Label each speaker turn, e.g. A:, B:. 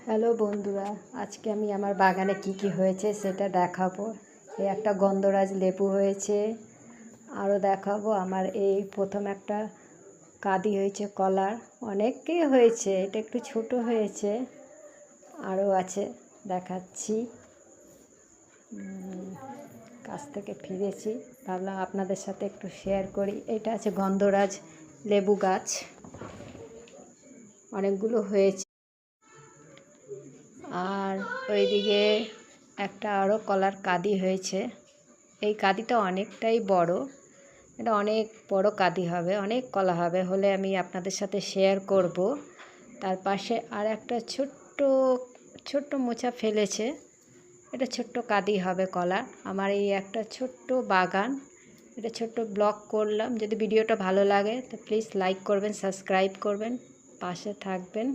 A: Hello বন্ধুরা, আজকে আমি আমার বাগানে কি হয়েছে সেটা দেখাবো। এই একটা গন্ধরাজ লেবু হয়েছে, আরও দেখাবো আমার এই প্রথম একটা কাঁদি হয়েছে কলার, অনেকই হয়েছে, এটা একটু ছোট হয়েছে, আরও আছে দেখাচ্ছি। কাছ থেকে ফিরেছি, ভাবলাম আপনাদের সাথে একটু শেয়ার করি। এটা আছে গন্ধরাজ লেবু গাছ, অনেকগুলো হয়েছে। আর ওইদিকে একটা আরও কলার কাঁদি হয়েছে। এই কাঁদিটা অনেকটাই বড়, এটা অনেক বড় কাঁদি হবে, অনেক কলা হবে, হলে আমি আপনাদের সাথে শেয়ার করব। তার পাশে আর একটা ছোট্ট মোচা ফেলেছে, এটা ছোট্ট কাঁদি হবে কলা। আমার এই একটা ছোট্ট বাগান, এটা ছোট্ট ব্লগ করলাম। যদি ভিডিওটা ভালো লাগে তো প্লিজ লাইক করবেন, সাবস্ক্রাইব করবেন, পাশে থাকবেন।